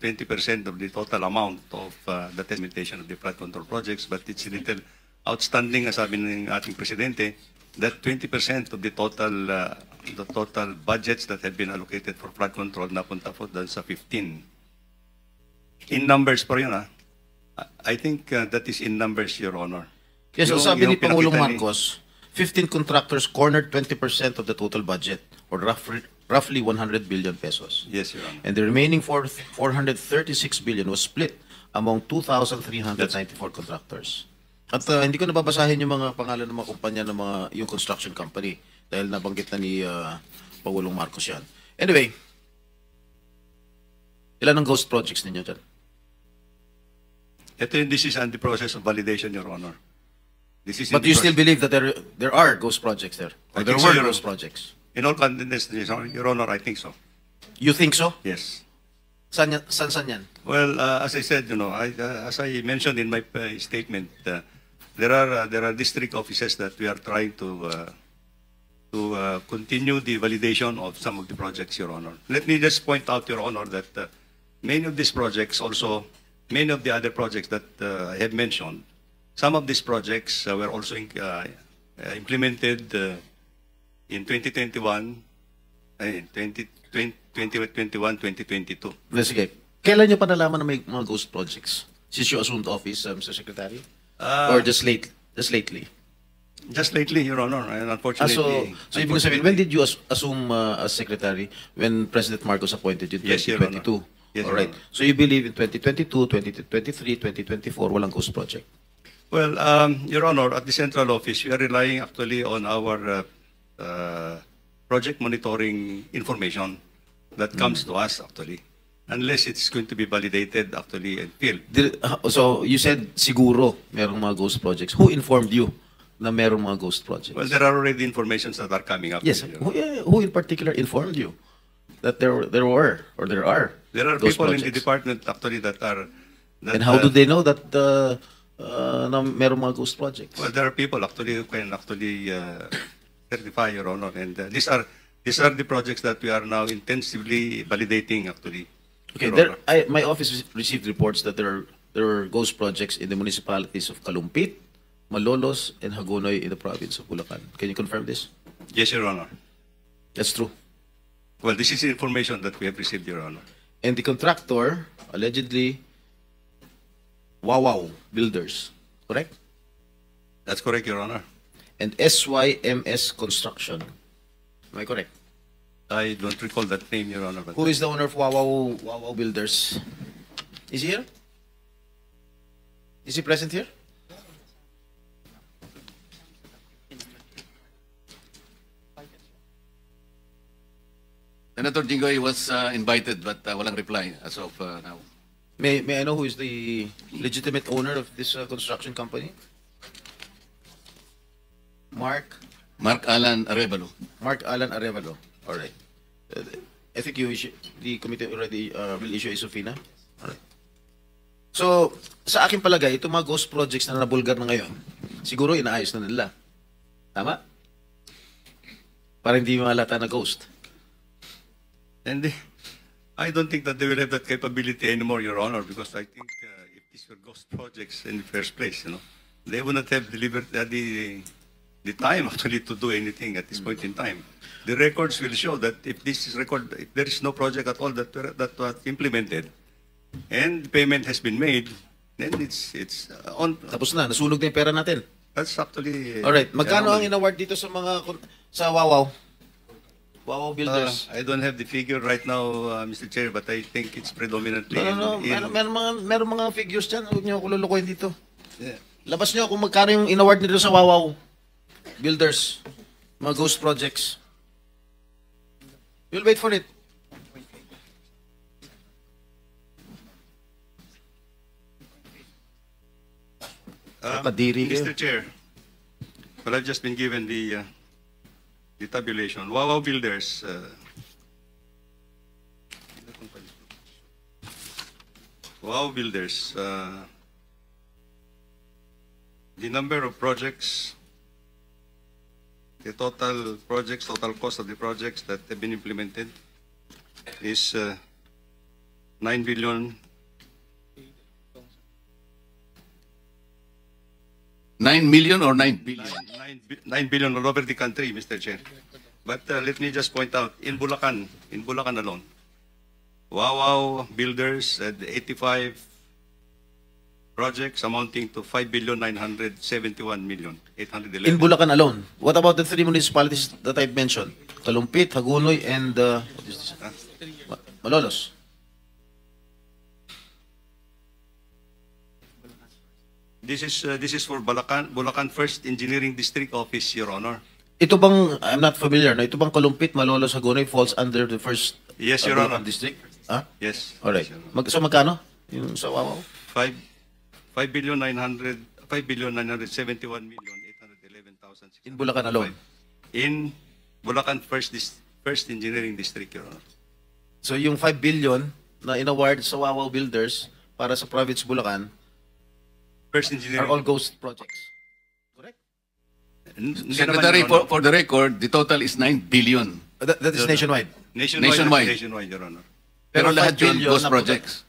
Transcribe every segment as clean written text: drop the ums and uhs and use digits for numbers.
20% of the total amount of the implementation of the flood control projects, but it's a little outstanding, as sabi ng ating presidente, that 20% of the total budgets that have been allocated for flood control napunta po doon sa 15. In numbers po yun, I think that is in numbers, Your Honor. Yes, so sabi ni Pangulong pinakita ni- Marcos, 15 contractors cornered 20% of the total budget, or roughly 100 billion pesos. Yes, Your Honor. And the remaining 436 billion was split among 2,394 contractors. At hindi ko nababasahin yung mga pangalan ng mga kumpanya ng yung construction company dahil nabanggit na ni Pangulong Marcos yan. Anyway, ilan ang ghost projects ninyo dyan? This is on the process of validation, Your Honor. This is But you still believe that there are ghost projects there? Or I there think so, were Your ghost Honor. projects? In all confidence, Your Honor, I think so. You think so? Yes. Saan yan? Well, as I said, as I mentioned in my statement, there are district offices that we are trying to continue the validation of some of the projects, Your Honor. Let me just point out, Your Honor, that many of these projects, also many of the other projects that I have mentioned, some of these projects were also implemented in 2021, 2021, 2022. Sige. Kailan nyo pa nalaman na may mga ghost projects? Since you assumed office, Mr. Secretary? Or just lately? Just lately, Your Honor, and unfortunately. So ibig sabihin, when did you assume as Secretary? When President Marcos appointed you in Yes, Your 2022? Honor. Yes, All right. Your Honor. So you believe in 2022, 2023, 2024, walang ghost project? Well, Your Honor, at the central office, we are relying actually on our project monitoring information that comes to us actually, unless it's going to be validated actually and filled. So you said siguro merong mga ghost projects. Who informed you na merong mga ghost projects? Well, there are already informations that are coming up. Yes. Your Honor. Who in particular informed you that there are There are ghost people in the projects? department actually that are. And how do they know that na merong mga ghost projects? Well, there are people actually who can actually certify, Your Honor, and these are the projects that we are now intensively validating actually. Okay, Your Honor. my office received reports that there are ghost projects in the municipalities of Kalumpit, Malolos, and Hagonoy in the province of Bulacan. Can you confirm this? Yes, Your Honor. That's true. Well, this is information that we have received, Your Honor. And the contractor, allegedly, Wawaw Builders, correct? That's correct, Your Honor. And SYMS Construction. Am I correct? I don't recall that name, Your Honor. But Who is the owner of Wawaw Builders? Is he here? Is he present here? Senator Jinggoy was invited but walang reply as of now. May I know who is the legitimate owner of this construction company? Mark Alan Arevalo. Alan Arevalo. All right. I think the committee already will issue a subpoena. All right. So, sa aking palagay, itong mga ghost projects na nabulgar na ngayon, siguro inaayos na nila. Tama? Para hindi malata na ghost. And I don't think that they will have that capability anymore, Your Honor, because I think if these were ghost projects in the first place, they would not have delivered the time actually to do anything at this point in time. The records will show that if there is no project at all that was implemented, and payment has been made, then it's on. Tapos na, nasunog na yung pera natin. That's actually. All right. Magkano ang in-award dito sa sa Wawaw? Wawaw Builders. I don't have the figure right now, Mr. Chair, but I think it's predominantly. No. Meron mga figures dyan. Huwag niyo ako lulukuhin dito. Yeah. Labas niyo kung magkano yung in-award nito sa Wawaw Builders. Mga ghost projects. We'll wait for it. Kadiri kayo. Mr. Chair, well, I've just been given the tabulation. Wawaw Builders. Wawaw Builders. The number of projects, the total projects, total cost of the projects that have been implemented is 9 billion. 9 million or 9 billion? 9 billion all over the country, Mr. Chair. But let me just point out, in Bulacan alone, Wawaw Builders had 85 projects amounting to 5,971,811. In Bulacan alone. What about the three municipalities that I've mentioned? Kalumpit, Hagonoy, and what is this? Malolos. This is for Bulacan First Engineering District Office, Your Honor. Ito bang, I'm not familiar, no? Ito bang Kalumpit, Malolos, Hagonoy falls under the first Yes, Your Bulacan Honor. district? Ah? Yes. Alright. Yes, Your Honor. So magkano? Yung sa Wawaw? 5,971,811,600. In Bulacan alone? In Bulacan First Engineering District, Your Honor. So yung 5 billion na in-award sa Wawaw Builders para sa province Bulacan First are Engineering. all ghost projects. Correct? Hindi Secretary, naman, Your Honor. for the record, the total is 9 billion. That is nationwide. Nationwide. Nationwide, Your Honor. Pero Pero lahat 5 yun, billion ghost na projects.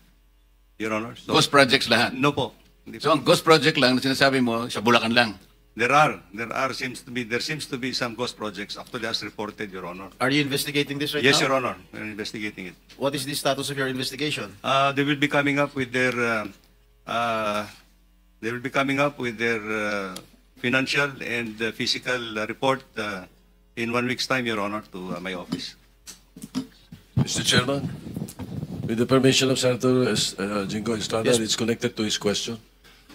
Your Honor. So, Ghost projects lahat. no po. Hindi So po. ang ghost project lang na sinasabi mo, sa Bulacan lang. There seems to be some ghost projects actually as reported, Your Honor. Are you investigating this right Yes, now? Your Honor. We're investigating it. What is the status of your investigation? They will be coming up with their financial and physical report in 1 week's time, Your Honor, to my office. Mr. Chairman, with the permission of Senator Jingo Estrada, Yes. it's connected to his question.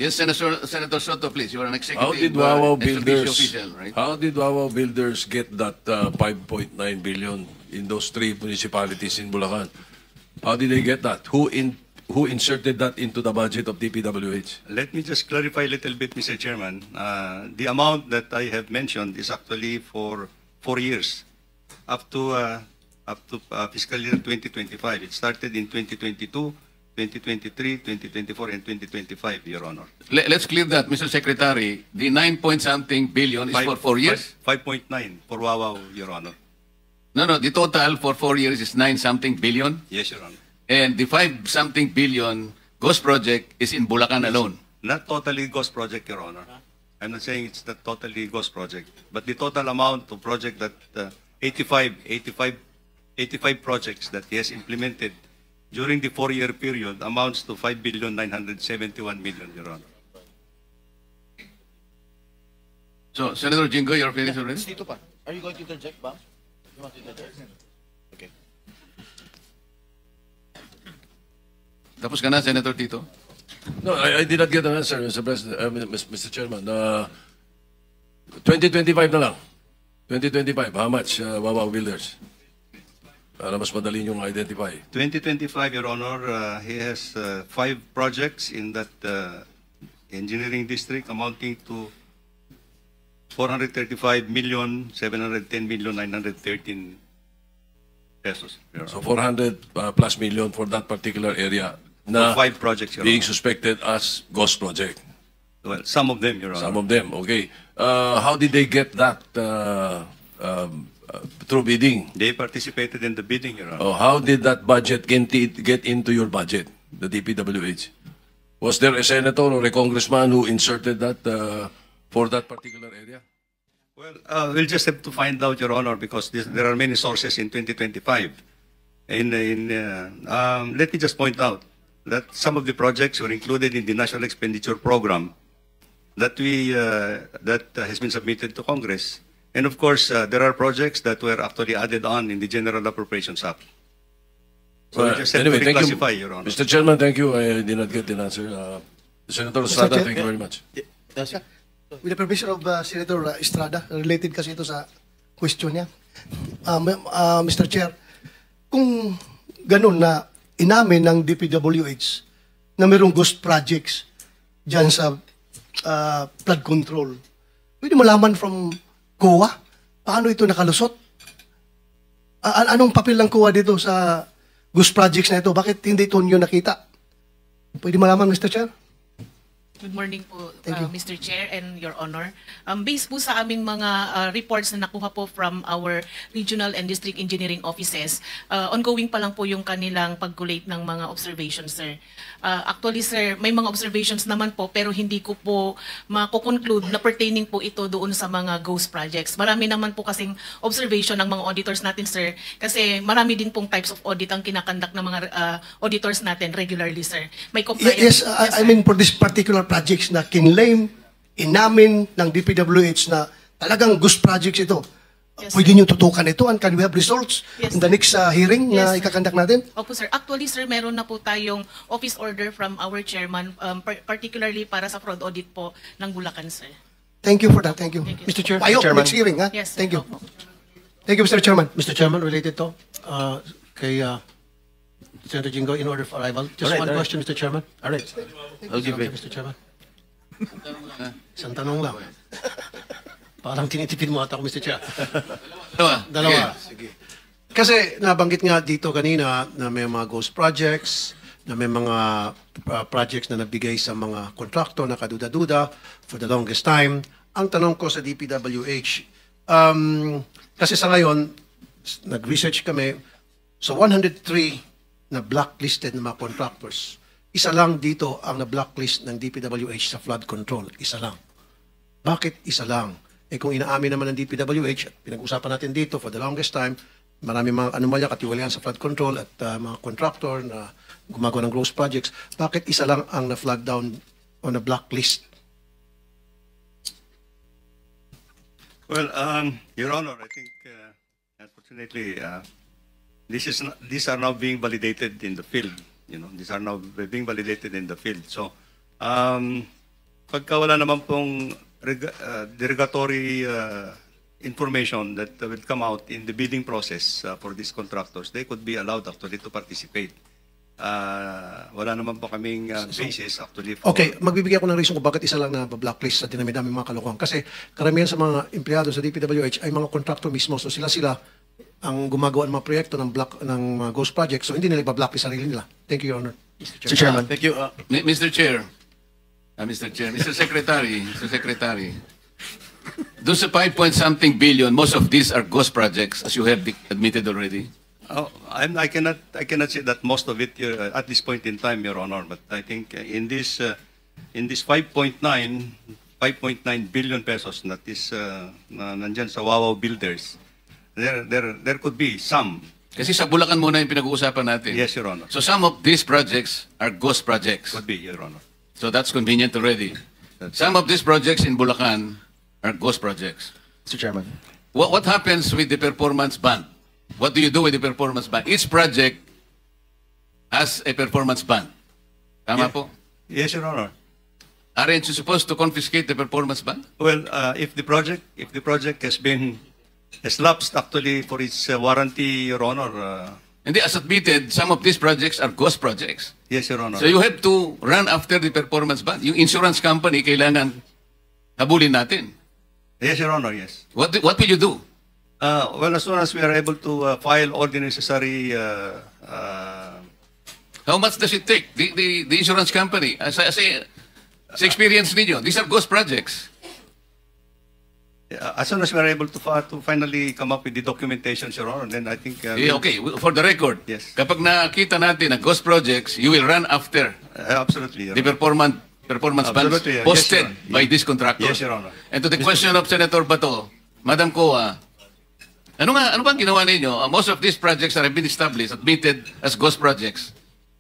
Yes, Senator Soto, please. You are an executive How did Wawaw ex officio Builders? official, right? How did Wawaw Builders get that 5.9 billion in those three municipalities in Bulacan? How did they get that? Who inserted that into the budget of DPWH? Let me just clarify a little bit, Mr. Chairman. The amount that I have mentioned is actually for 4 years, up to fiscal year 2025. It started in 2022, 2023, 2024, and 2025, Your Honor. Let's clear that, Mr. Secretary. The 9-point-something billion is for 4 years? 5.9 for Wawaw, Your Honor. No, the total for 4 years is 9-something billion. Yes, Your Honor. And the 5-something billion ghost project is in Bulacan alone. Not totally ghost project, Your Honor. I'm not saying it's not totally ghost project, but the total amount of project that 85 projects that he has implemented during the 4-year period amounts to 5,971,000,000, Your Honor. So, Senator Jingo, you're finished already? Dito pa. Are you going to interject, Bam? You want to interject? Okay. Tapos ka na, Senator Tito? No, I did not get an answer, Mr. President, Mr. Chairman. 2025 na lang. 2025, how much Wawaw Builders? Para mas madali yung identify. 2025, 2025, Your Honor, he has 5 projects in that engineering district amounting to 435,710,913 pesos. Your So Honor. 400 plus million for that particular area na For 5 projects, Your being Honor. suspected as ghost project. Well, some of them, Your Honor. Some of them, okay. How did they get that through bidding? They participated in the bidding, Your Honor. Oh, how did that budget get into your budget, the DPWH? Was there a senator or a congressman who inserted that for that particular area? Well, we'll just have to find out, Your Honor, because there are many sources in 2025. Let me just point out that some of the projects were included in the National Expenditure Program that has been submitted to Congress. And of course, there are projects that were actually added on in the General Appropriations Act. So we just have to thank you, reclassify, Your Honor. Mr. Chairman, thank you. I did not get an answer. Senator Estrada, Chair, thank you very much. Yes. With the permission of Senator Estrada, related kasi ito sa question niya. Mr. Chair, kung ganun na inamin ng DPWH na mayroong ghost projects dyan sa flood control, pwede malaman from COA paano ito nakalusot? Anong papel ng COA dito sa ghost projects na ito? Bakit hindi ito nyo nakita? Pwede malaman, Mr. Chair? Good morning po, Thank you. Mr. Chair and Your Honor. Based po sa aming mga reports na nakuha po from our regional and district engineering offices, ongoing pa lang po yung kanilang pag-collate ng mga observations, sir. Actually, sir, may mga observations naman po pero hindi ko po makukonclude na pertaining po ito doon sa mga ghost projects. Marami naman po kasing observation ng mga auditors natin, sir, kasi marami din pong types of audit ang kinakandak ng mga auditors natin regularly, sir. May compliance. Yes, I mean for this particular projects na kinlaim, inamin ng DPWH na talagang ghost projects ito. Yes, Pwede niyo tutukan ito and can we have results Yes, in the next hearing na Yes, sir. ikakandak natin? Opo, sir. Actually, sir, meron na po tayong office order from our chairman, particularly para sa fraud audit po ng Bulacan, sir. Thank you for that. Thank you. Thank you. Mr. Chair, I hope Chairman. next hearing, ha? Yes, sir. Thank you. Opo. Thank you, Mr. Chairman. Mr. Chairman, related to kay Senator Jingo in order for arrival. Just Alright, one alright. question, Mr. Chairman. All right. I'll give it. Mr. Chairman. Isang tanong lang. Parang tinitipid mo ata ako, Mr. Chair. Dalawa. Sige. Kasi nabanggit nga dito kanina na may mga ghost projects, na may mga projects na nabigay sa mga contractor na kaduda-duda for the longest time. Ang tanong ko sa DPWH, kasi sa ngayon, nag-research kami, so 103 na blacklisted na mga contractors, isa lang dito ang na-blacklist ng DPWH sa flood control. Isa lang. Bakit isa lang? Eh kung inaamin naman ng DPWH, at pinag-usapan natin dito for the longest time, marami mga anomalya, katiwalian sa flood control at mga contractor na gumagawa ng gross projects, bakit isa lang ang na-flag down on a blacklist? Well, Your Honor, I think, unfortunately, these are now being validated in the field. You know, these are now being validated in the field. So, pagka wala naman pong derogatory information that will come out in the bidding process for these contractors, they could be allowed actually to participate. Wala naman po kaming basis actually for... Okay, magbibigay ako ng reason kung bakit isa lang na blacklist sa dinami-dami mga kalokohan. Kasi karamihan sa mga empleyado sa DPWH ay mga contractor mismo. So sila ang gumagawa ng mga proyekto ng mga ghost projects. So hindi nila iba-blacklist sarili nila. Thank you, Your Honor. Mr. Chairman. Thank you. Mr. Chair, Mr. Secretary, doon sa 5-point-something billion, most of these are ghost projects, as you have admitted already. Oh, I cannot say that most of it at this point in time, Your Honor. But I think in this 5.9 billion pesos that is na nandyan sa Wawaw Builders, there could be some. Kasi sa Bulacan muna yung pinag-uusapan natin. Yes, Your Honor. So some of these projects are ghost projects. Could be, Your Honor. So that's convenient already. Some of these projects in Bulacan are ghost projects. Mr. Chairman. What happens with the performance bond? What do you do with the performance bond? Each project has a performance bond. Tama Yeah. po? Yes, Your Honor. Aren't you supposed to confiscate the performance bond? Well, if the project has lapsed actually for its warranty, Your Honor. Hindi, as admitted, some of these projects are ghost projects. Yes, Your Honor. So you have to run after the performance bond. Yung insurance company, kailangan habulin natin. Yes, Your Honor. Yes. What will you do? Well, as soon as we are able to file all the necessary. How much does it take? The insurance company, sa experience ninyo, these are ghost projects. As soon as we are able to finally come up with the documentation, Your Honor, then I think. Okay, for the record, Yes. kapag nakita natin na ghost projects, you will run after Absolutely, Your the Honor. performance bonds Absolutely, yes, posted Your Honor. by this contractor. Yes, Your Honor. And to the question of Senator Bato, Madam Coa, ano bang ginawa ninyo? Most of these projects have been established, admitted as ghost projects.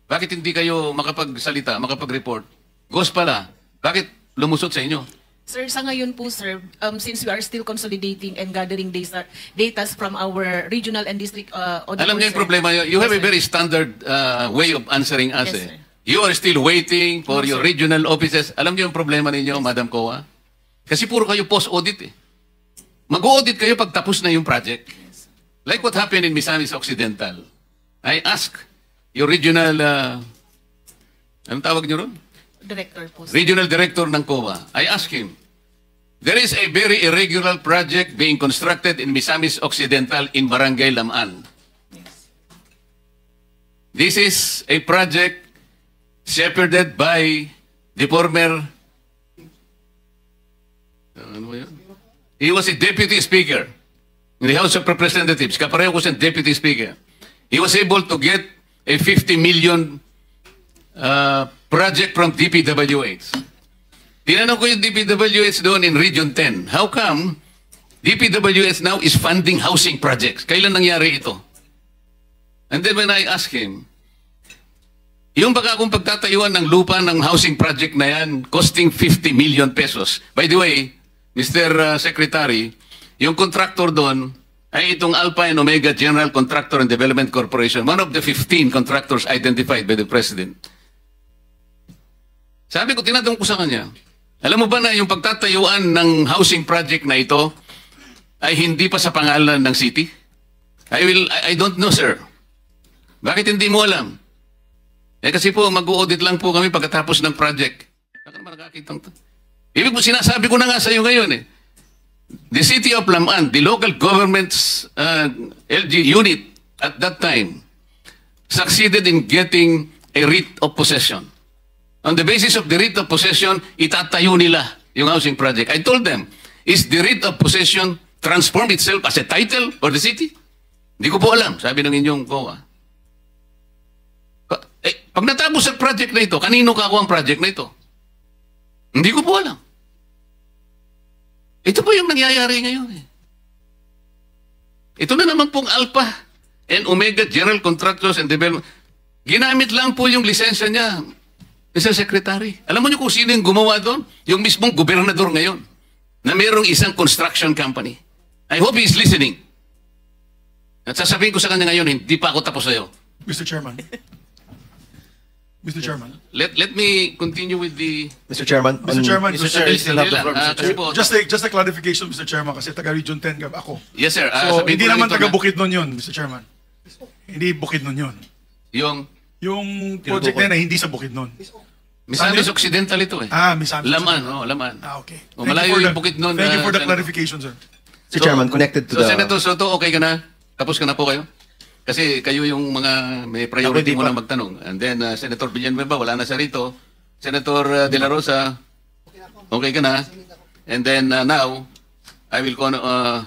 Bakit hindi kayo makapagsalita, makapag-report? Ghost pala. Bakit lumusot sa inyo? Sir, sa ngayon po, sir, since we are still consolidating and gathering data from our regional and district auditors. Alam niyo yung sir. problema nyo? You Yes, have a sir. very standard way of answering us. Yes, eh. sir. You are still waiting for No, your sir. regional offices. Alam niyo yung problema ninyo, Madam Coa? Kasi puro kayo post-audit eh. Mag-audit kayo pag tapos na yung project. Like what happened in Misamis Occidental. I ask your regional, anong tawag niyo ron? Director po, sir. Regional Director ng COA. I asked him, there is a very irregular project being constructed in Misamis Occidental in Barangay Lamaan. This is a project shepherded by the former Ano yun? He was a deputy speaker in the House of Representatives. Kapareho ko siyang deputy speaker. He was able to get a 50 million project from DPWH. Tinanong ko yung DPWH doon in Region 10. How come DPWH now is funding housing projects? Kailan nangyari ito? And then when I asked him, yung baka kung pagtatayuan ng lupa ng housing project na yan, costing 50 million pesos. By the way, Mr. Secretary, yung contractor doon ay itong Alpha and Omega General Contractor and Development Corporation, one of the 15 contractors identified by the President. Sabi ko, tinatanong ko sa kanya, alam mo ba na yung pagtatayuan ng housing project na ito ay hindi pa sa pangalan ng city? I don't know, sir. Bakit hindi mo alam? Kasi po, mag-audit lang po kami pagkatapos ng project. Baka naman nakakitang to. Ibig po, sinasabi ko na nga sa iyo ngayon eh. The city of Laman, the local government's LG unit at that time, succeeded in getting a writ of possession. On the basis of the writ of possession, itatayo nila yung housing project. I told them, is the writ of possession transform itself as a title for the city? Hindi ko po alam, sabi ng inyong COA. Pag natapos ang project na ito, kanino kakuha ang project na ito? Hindi ko po alam. Ito po yung nangyayari ngayon eh. Ito na naman pong Alpha and Omega General Contractors and Development. Ginamit lang po yung lisensya niya, Mr. Secretary. Alam mo niyo kung sino yung gumawa doon? Yung mismong gobernador ngayon na mayroong isang construction company. I hope he is listening. At sasabihin ko sa kanya ngayon, hindi pa ako tapos sa'yo. Mr. Chairman. Mr. Chairman. Let me continue with the... Mr. Chairman. Mr. Chairman, Mr. Chair, you still have the floor, Mr. Chair. just a clarification, Mr. Chairman, kasi taga Region 10 ako. Yes, sir. So, sabihin hindi ko lang naman ito taga na- Bukidnon yun, Mr. Chairman. Hindi Bukidnon yun. Yung project na hindi sa Bukidnon. Misamis Occidental ito eh. Misamis. Laman, Laman. Okay. O, malayo yung Bukidnon. Thank you for the Sen- clarification, sir. Mr. Chairman, connected to So, the... Senator Soto, okay ka na? Tapos ka na po kayo? Kasi kayo yung mga may priority Ako, mo hindi na magtanong. And then, Senator Villanueva, wala na siya rito. Senator De La Rosa, okay ka na? And then, now, I will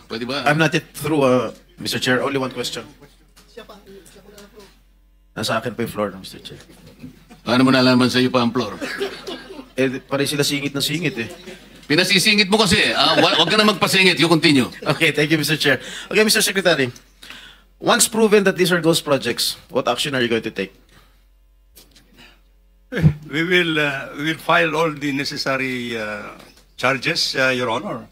pwede ba? I'm not yet through, Mr. Chair. Only one question. Nasa akin pa yung floor, Mr. Chair. Paano mo nalaman sa iyo pa ang floor? Pare sila singit na singit eh. Pinasisingit mo kasi. Huwag ka na magpasingit. You continue. Okay, thank you, Mr. Chair. Okay, Mr. Secretary. Once proven that these are ghost projects, what action are you going to take? We will file all the necessary charges, Your Honor.